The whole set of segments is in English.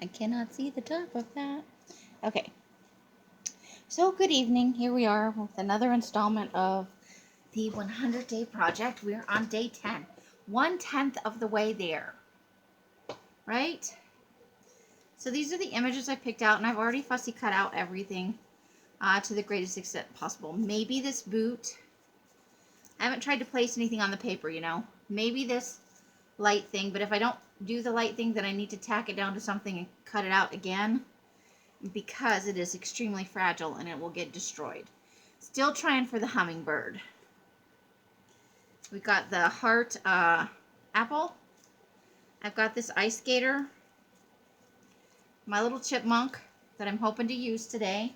I cannot see the top of that. Okay. So good evening. Here we are with another installment of the 100-day project. We are on day 10. 1/10 of the way there. Right? So these are the images I picked out, and I've already fussy cut out everything to the greatest extent possible. Maybe this boot. I haven't tried to place anything on the paper, you know. Maybe this light thing, but if I don't do the light thing, then I need to tack it down to something and cut it out again because it is extremely fragile and it will get destroyed. Still trying for the hummingbird. We got the heart apple. I've got this ice skater. My little chipmunk that I'm hoping to use today.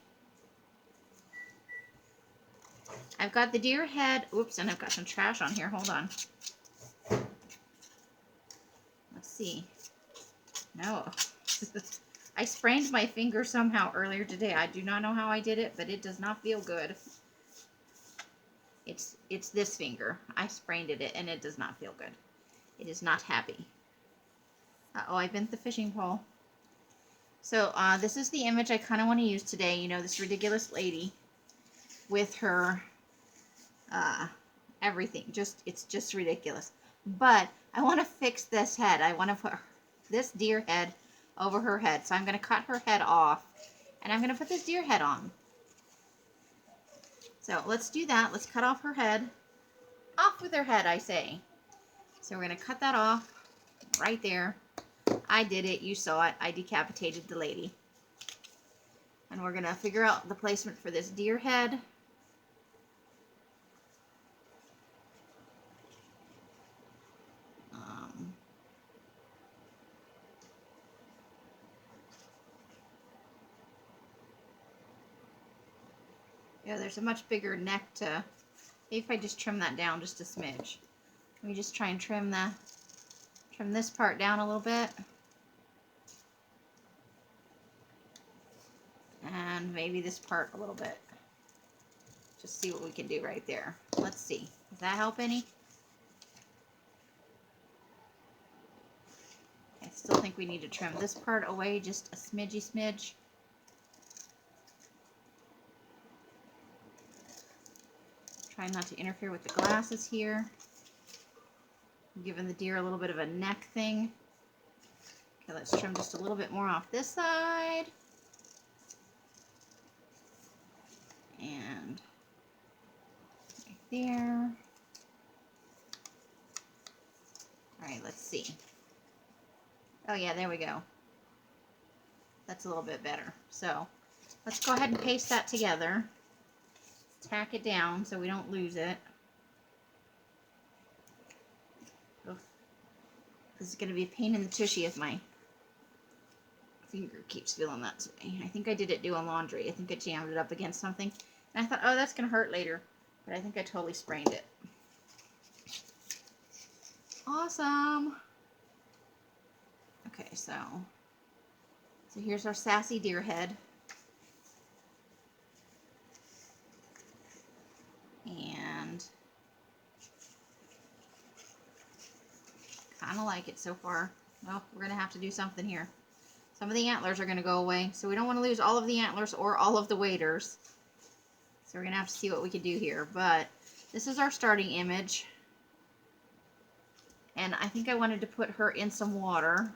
I've got the deer head. Oops, and I've got some trash on here. Hold on. Let's see. No. I sprained my finger somehow earlier today. I do not know how I did it, but it does not feel good. It's this finger. I sprained it and it does not feel good. It is not happy. Uh-oh, I bent the fishing pole. So this is the image I kind of want to use today. You know, this ridiculous lady with her everything. It's just ridiculous. But I want to fix this head. I want to put this deer head over her head. So I'm going to cut her head off and I'm going to put this deer head on. So let's do that. Let's cut off her head. Off with her head, I say. So we're going to cut that off right there. I did it. You saw it. I decapitated the lady. And we're going to figure out the placement for this deer head. Yeah, there's a much bigger neck to... Maybe if I just trim that down just a smidge. Let me just try and trim this part down a little bit. And maybe this part a little bit. Just see what we can do right there. Let's see. Does that help any? I still think we need to trim this part away just a smidge. Try not to interfere with the glasses here. I'm giving the deer a little bit of a neck thing. Okay, let's trim just a little bit more off this side. And right there. Alright, let's see. Oh yeah, there we go. That's a little bit better. So let's go ahead and paste that together. Tack it down so we don't lose it. Oof. This is going to be a pain in the tushy if my finger keeps feeling that way. I think I did it doing laundry. I think I jammed it up against something. And I thought, oh, that's going to hurt later. But I think I totally sprained it. Awesome. Okay, so here's our sassy deer head. And kind of like it so far. Well, we're going to have to do something here. Some of the antlers are going to go away, so we don't want to lose all of the antlers or all of the waders. So we're going to have to see what we can do here. But this is our starting image. And I think I wanted to put her in some water.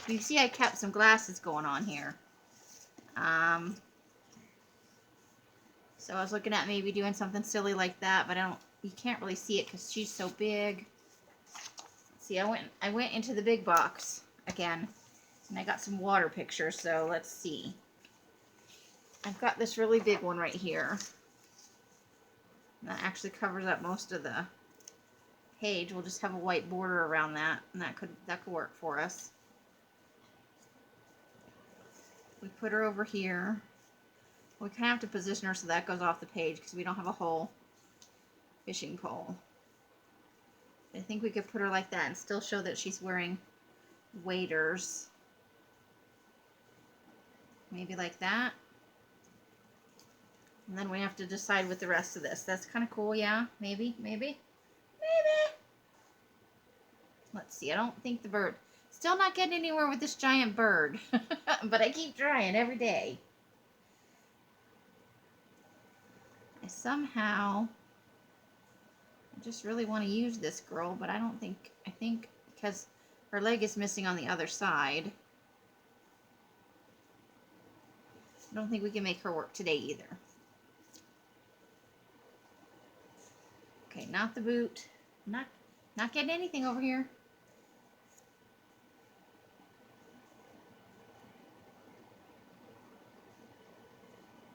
You see I kept some glasses going on here. So I was looking at maybe doing something silly like that, but you can't really see it because she's so big. See, I went into the big box again, and I got some water pictures, so let's see. I've got this really big one right here. And that actually covers up most of the page. We'll just have a white border around that, and that could work for us. We put her over here. We kind of have to position her so that goes off the page because we don't have a whole fishing pole. I think we could put her like that and still show that she's wearing waders. Maybe like that. And then we have to decide with the rest of this. That's kind of cool, yeah? Maybe. Let's see. I don't think the bird... Still not getting anywhere with this giant bird. But I keep trying every day. I just really want to use this girl, but I think because her leg is missing on the other side, I don't think we can make her work today either. Okay, not the boot. Not getting anything over here.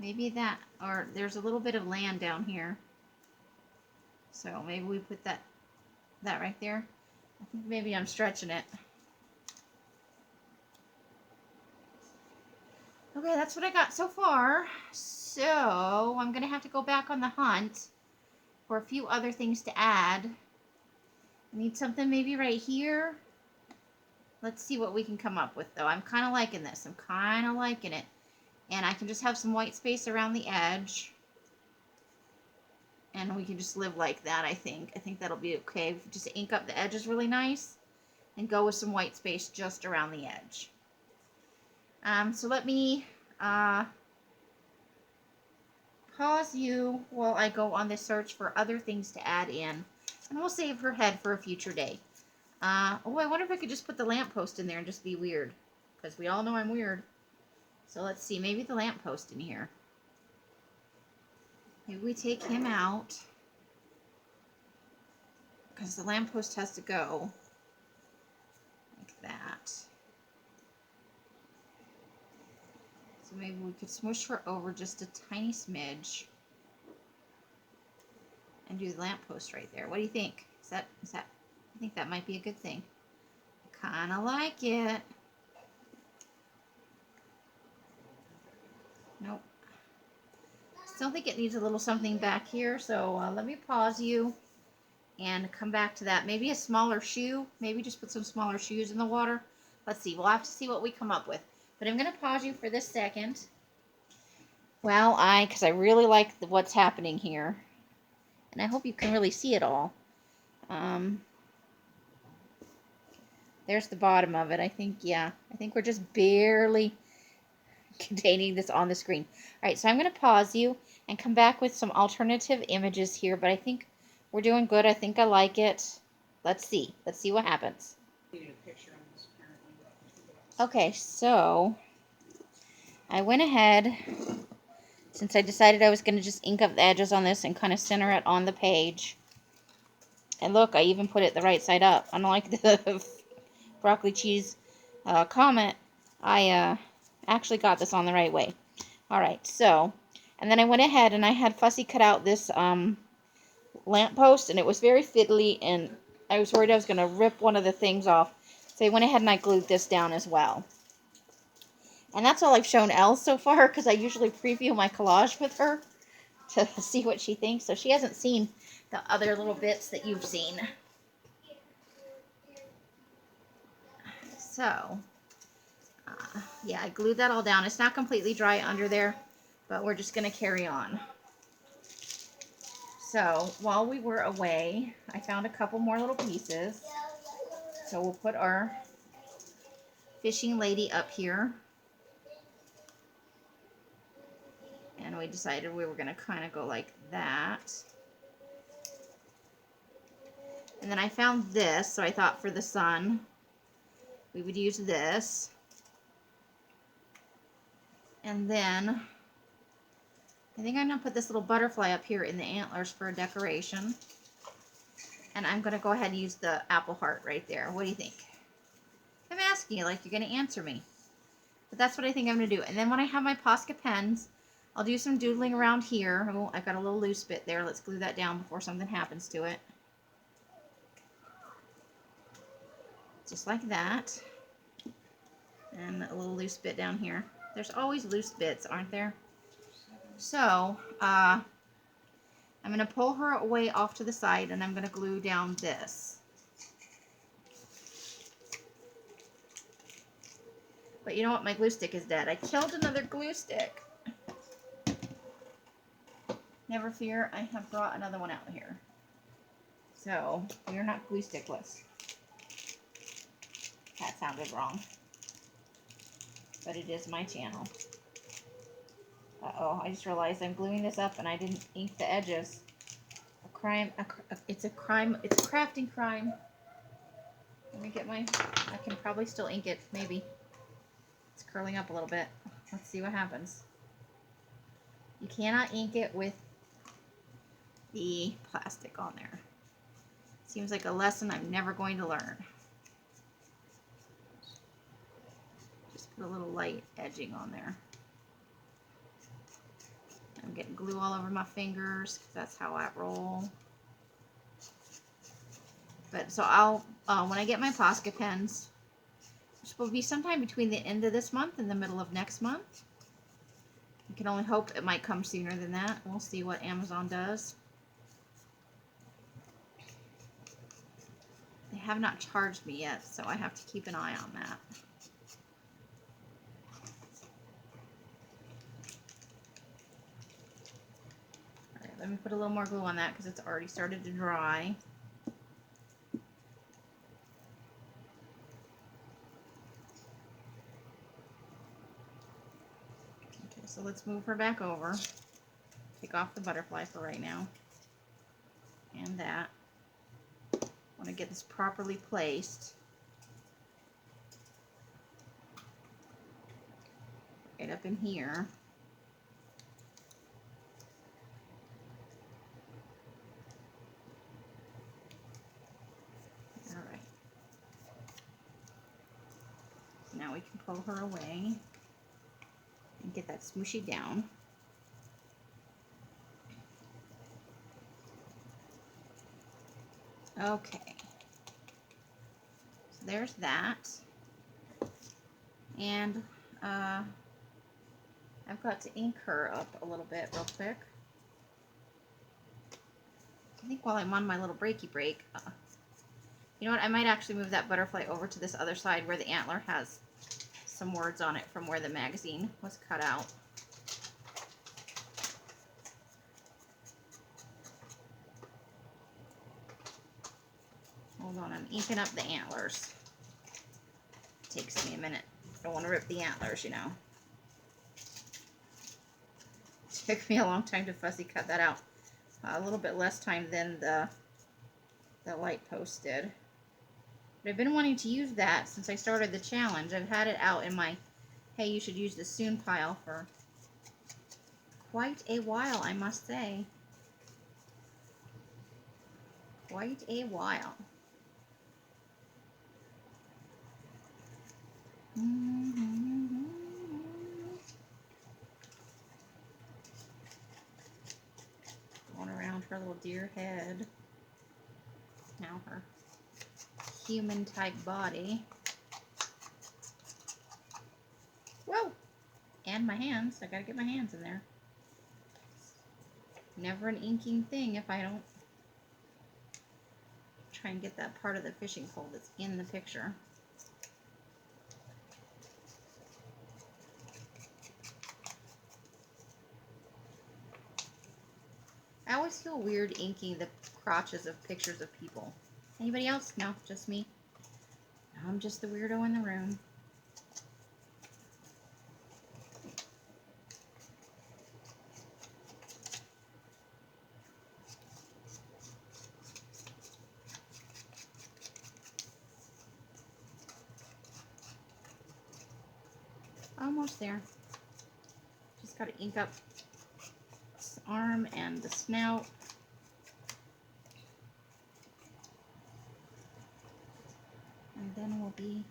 Maybe that, or there's a little bit of land down here. So maybe we put that right there. I think maybe I'm stretching it. Okay, that's what I got so far. So I'm gonna have to go back on the hunt for a few other things to add. I need something maybe right here. Let's see what we can come up with though. I'm kind of liking this. I'm kind of liking it. And I can just have some white space around the edge. And we can just live like that, I think. I think that'll be okay. Just ink up the edges really nice. And go with some white space just around the edge. So let me pause you while I go on the search for other things to add in. And we'll save her head for a future day. Oh, I wonder if I could just put the lamppost in there and just be weird. Because we all know I'm weird. So let's see. Maybe the lamppost in here. Maybe we take him out. Because the lamppost has to go. Like that. So maybe we could smush her over just a tiny smidge. And do the lamppost right there. What do you think? Is that? I think that might be a good thing. I kind of like it. Nope. Still think it needs a little something back here. So let me pause you and come back to that. Maybe a smaller shoe. Maybe just put some smaller shoes in the water. Let's see. We'll have to see what we come up with. But I'm going to pause you for this second. Well, because I really like what's happening here. And I hope you can really see it all. There's the bottom of it. I think we're just barely containing this on the screen. All right, so I'm going to pause you and come back with some alternative images here, but I think we're doing good. I think I like it. Let's see what happens. Okay, so I went ahead, since I decided I was going to just ink up the edges on this and kind of center it on the page. And look, I even put it the right side up. Unlike the broccoli cheese comment, I actually got this on the right way. Alright, so, and then I went ahead and I had Fussy cut out this lamppost, and it was very fiddly, and I was worried I was going to rip one of the things off. So I went ahead and I glued this down as well. And that's all I've shown Elle so far, because I usually preview my collage with her to see what she thinks. So she hasn't seen the other little bits that you've seen. So, yeah, I glued that all down. It's not completely dry under there, but we're just going to carry on. So, while we were away, I found a couple more little pieces. So we'll put our fishing lady up here. And we decided we were going to kind of go like that. And then I found this, so I thought for the sun, we would use this. And then, I think I'm going to put this little butterfly up here in the antlers for a decoration. And I'm going to go ahead and use the apple heart right there. What do you think? I'm asking you like you're going to answer me. But that's what I think I'm going to do. And then when I have my Posca pens, I'll do some doodling around here. Oh, I've got a little loose bit there. Let's glue that down before something happens to it. Just like that. And a little loose bit down here. There's always loose bits, aren't there? So, I'm going to pull her away off to the side, and I'm going to glue down this. But you know what? My glue stick is dead. I killed another glue stick. Never fear, I have brought another one out here. So, we're not glue stickless. That sounded wrong. But it is my channel. Uh-oh, I just realized I'm gluing this up and I didn't ink the edges. It's a crime, it's a crafting crime. Let me get I can probably still ink it, maybe. It's curling up a little bit. Let's see what happens. You cannot ink it with the plastic on there. Seems like a lesson I'm never going to learn. Just put a little light edging on there. I'm getting glue all over my fingers because that's how I roll. But so I'll, when I get my Posca pens, which will be sometime between the end of this month and the middle of next month. I can only hope it might come sooner than that. We'll see what Amazon does. They have not charged me yet, so I have to keep an eye on that. Alright, let me put a little more glue on that because it's already started to dry. So let's move her back over. Take off the butterfly for right now. And that. I want to get this properly placed. Right up in here. Alright. Now we can pull her away. And get that smooshy down. Okay. So there's that. And I've got to ink her up a little bit real quick. I think while I'm on my little breaky break, you know what, I might actually move that butterfly over to this other side where the antler has some words on it from where the magazine was cut out. Hold on, I'm inking up the antlers. Takes me a minute. Don't want to rip the antlers, you know. Took me a long time to fussy cut that out. A little bit less time than the light post did. But I've been wanting to use that since I started the challenge. I've had it out in my, hey, you should use this soon pile for quite a while, I must say. Quite a while. Going around her little deer head. Now her human type body. Whoa! And my hands. I gotta get my hands in there. Never an inking thing if I don't try and get that part of the fishing pole that's in the picture. I always feel weird inking the crotches of pictures of people. Anybody else? No, just me. I'm just the weirdo in the room. Almost there. Just got to ink up this arm and the snout. And then we'll be,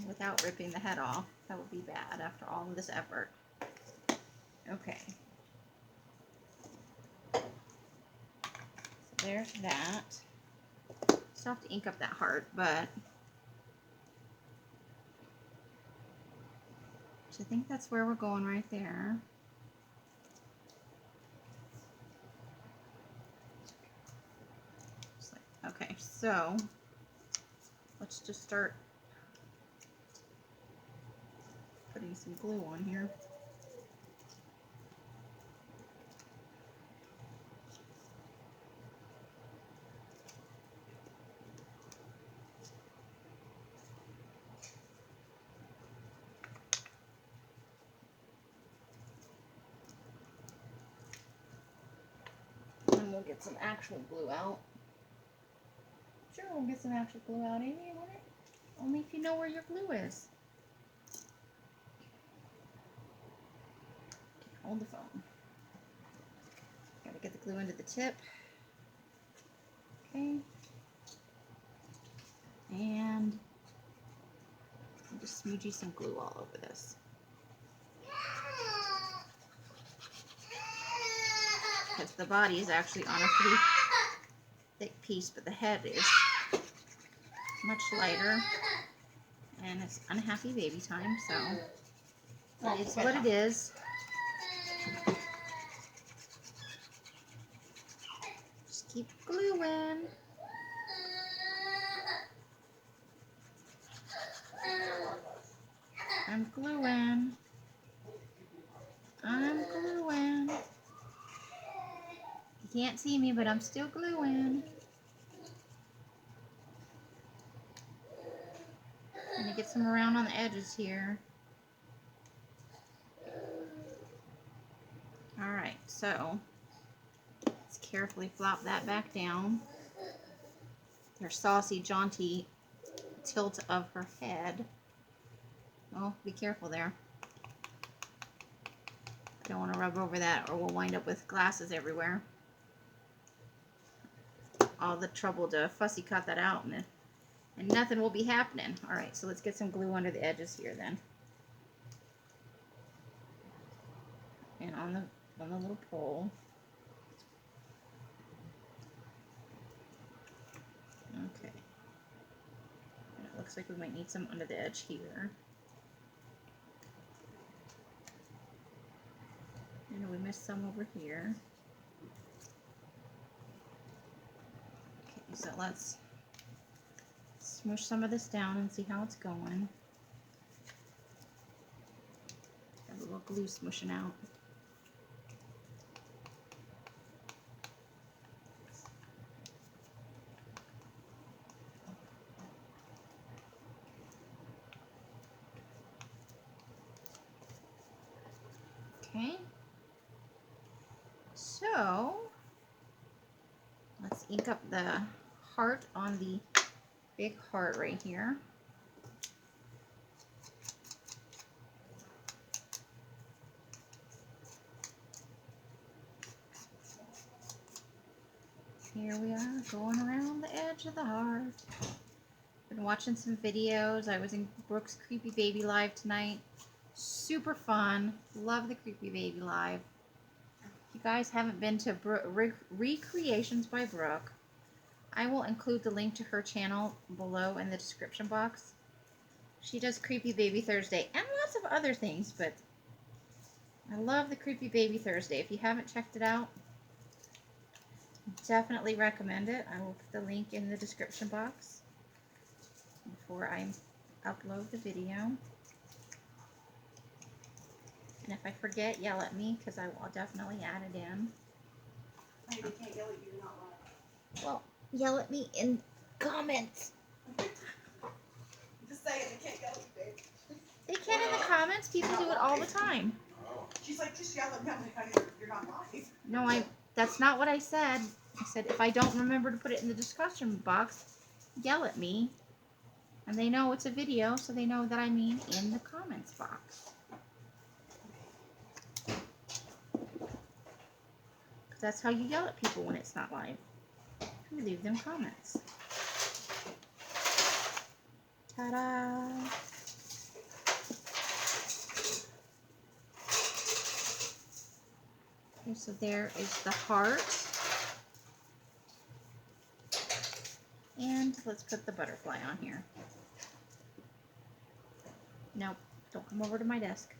without ripping the head off, that would be bad after all of this effort. Okay. So there's that. Still have to ink up that heart, but I think that's where we're going right there. Okay, so let's just start putting some glue on here. go get some actual glue out. Sure, we'll get some actual glue out, Amy, won't it? Only if you know where your glue is. Okay, hold the phone. Gotta get the glue into the tip. Okay. And I'll just smoochie some glue all over this. Because the body is actually on a pretty thick piece, but the head is much lighter. And it's unhappy baby time, so it's what it is. Just keep gluing. I'm gluing. I'm gluing. You can't see me, but I'm still gluing. I'm gonna get some around on the edges here. Alright, so let's carefully flop that back down. Her saucy, jaunty tilt of her head. Oh, be careful there. I don't want to rub over that or we'll wind up with glasses everywhere. All the trouble to fussy cut that out and nothing will be happening. Alright, so let's get some glue under the edges here then. And on the little pole. Okay. And it looks like we might need some under the edge here. And we missed some over here. Okay, so let's smush some of this down and see how it's going. Got a little glue smushing out. Okay. So let's ink up the heart on the big heart right here. Here we are, going around the edge of the heart. Been watching some videos. I was in Brooke's Creepy Baby Live tonight. Super fun. Love the Creepy Baby Live. If you guys haven't been to Recreations by Brooke, I will include the link to her channel below in the description box. She does Creepy Baby Thursday and lots of other things, but I love the Creepy Baby Thursday. If you haven't checked it out, definitely recommend it. I will put the link in the description box before I upload the video. And if I forget, yell at me, because I will definitely add it in. They can't yell at you, you're not live. Well, yell at me in comments. Just say it, they can't yell at you, babe. They can in the comments. People do it all the time. She's like, just yell at me, you're not live. No, that's not what I said. I said if I don't remember to put it in the discussion box, yell at me. And they know it's a video, so they know that I mean in the comments box. That's how you yell at people when it's not live. You leave them comments. Ta-da! Okay, so there is the heart. And let's put the butterfly on here. Nope, don't come over to my desk.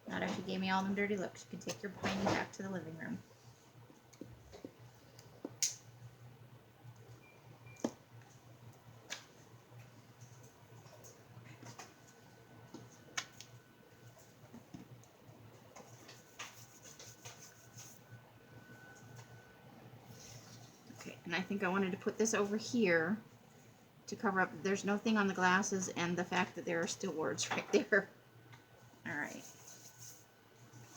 Not after you gave me all them dirty looks. You can take your piney back to the living room. Okay, and I think I wanted to put this over here to cover up. There's no thing on the glasses and the fact that there are still words right there. All right.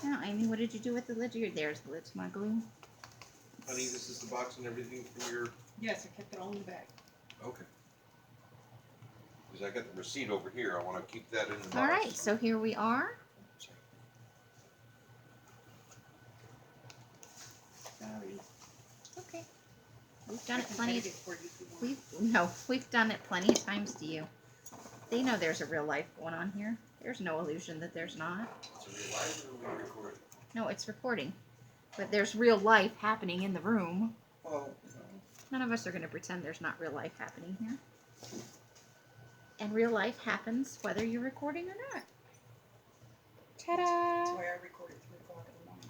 Now, Amy, what did you do with the lid? There's the lid to my glue. Honey, this is the box and everything from your... Yes, I kept it all in the bag. Okay. Because I got the receipt over here. I want to keep that in the box. All right, so here we are. Sorry. Okay. We've done it I can plenty take of it for you if you want. we've done it plenty of times to you. They know there's a real life going on here. There's no illusion that there's not. It's a real life or we record? No, it's recording. But there's real life happening in the room. Well, None of us are going to pretend there's not real life happening here. And real life happens whether you're recording or not. Ta-da! That's why I recorded 3 o'clock in the morning.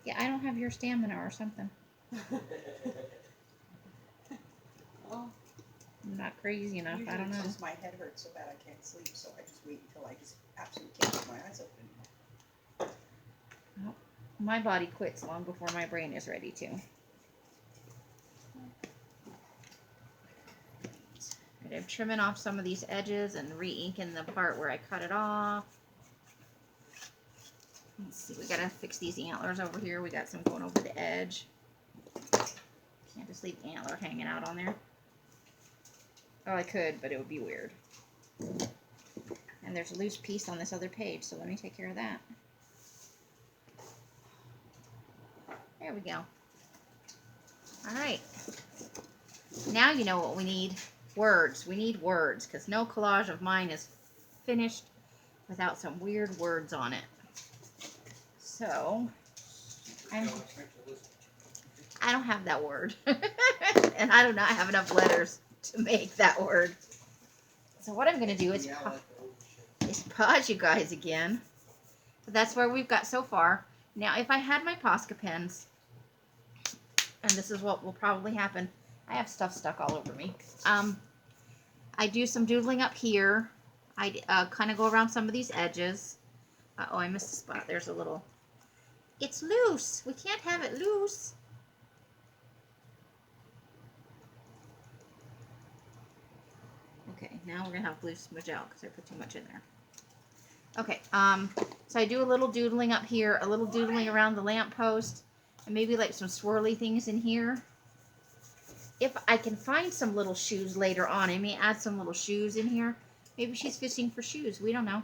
Yeah, I don't have your stamina or something. Oh, I'm not crazy enough. I don't know. Since my head hurts so bad I can't sleep, so I just wait until I just absolutely can't keep my eyes open anymore. My body quits long before my brain is ready to. Right, I'm trimming off some of these edges and re-inking the part where I cut it off. Let's see, we gotta fix these antlers over here. We got some going over the edge. Can't just leave the antler hanging out on there. Oh, I could, but it would be weird. And there's a loose piece on this other page, so let me take care of that. There we go. All right. Now you know what we need. Words. We need words, because no collage of mine is finished without some weird words on it. So, I don't have that word. And I do not have enough letters to make that word. So what I'm going to do is pause you guys again. But that's where we've got so far. Now, if I had my Posca pens, and this is what will probably happen, I have stuff stuck all over me. I do some doodling up here. I kind of go around some of these edges. Uh-oh, I missed a spot. There's a little... It's loose. We can't have it loose. Okay, now we're going to have blue smudge out because I put too much in there. Okay, so I do a little doodling up here, a little doodling around the lamppost, and maybe like some swirly things in here. If I can find some little shoes later on, I may add some little shoes in here. Maybe she's fishing for shoes. We don't know.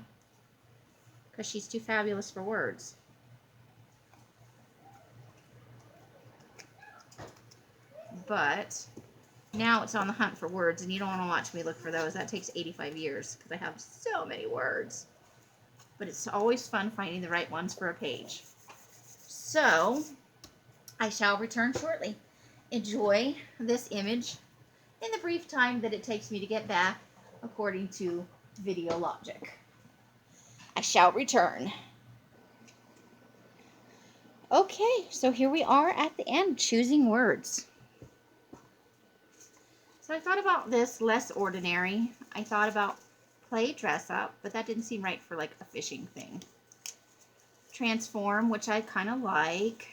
Because she's too fabulous for words. But now it's on the hunt for words, and you don't want to watch me look for those. That takes 85 years because I have so many words. But it's always fun finding the right ones for a page. So, I shall return shortly. Enjoy this image in the brief time that it takes me to get back according to video logic. I shall return. Okay, so here we are at the end, choosing words. So I thought about this less ordinary. I thought about play dress up, but that didn't seem right for like a fishing thing. Transform, which I kind of like.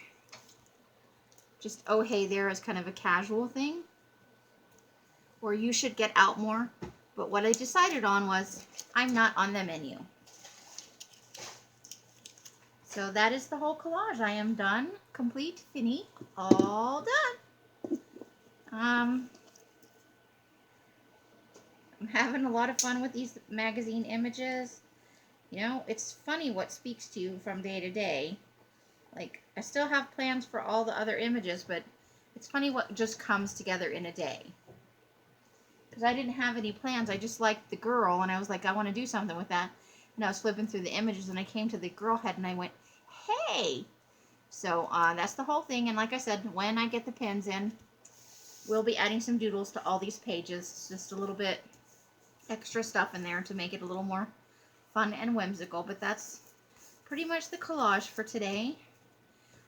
Just oh hey there is kind of a casual thing. Or you should get out more. But what I decided on was I'm not on the menu. So that is the whole collage. I am done, complete, fini, all done. I'm having a lot of fun with these magazine images. You know, it's funny what speaks to you from day to day. Like, I still have plans for all the other images, but it's funny what just comes together in a day. Because I didn't have any plans. I just liked the girl, and I was like, I want to do something with that. And I was flipping through the images, and I came to the girl head, and I went, hey! So, that's the whole thing. And like I said, when I get the pins in, we'll be adding some doodles to all these pages. Just a little bit extra stuff in there to make it a little more fun and whimsical. But that's pretty much the collage for today.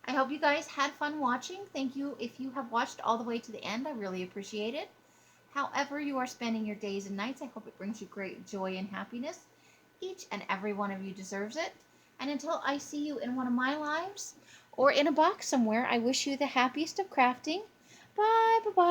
I hope you guys had fun watching. Thank you if you have watched all the way to the end. I really appreciate it. However you are spending your days and nights, I hope it brings you great joy and happiness. Each and every one of you deserves it. And until I see you in one of my lives or in a box somewhere, I wish you the happiest of crafting. Bye, bye-bye.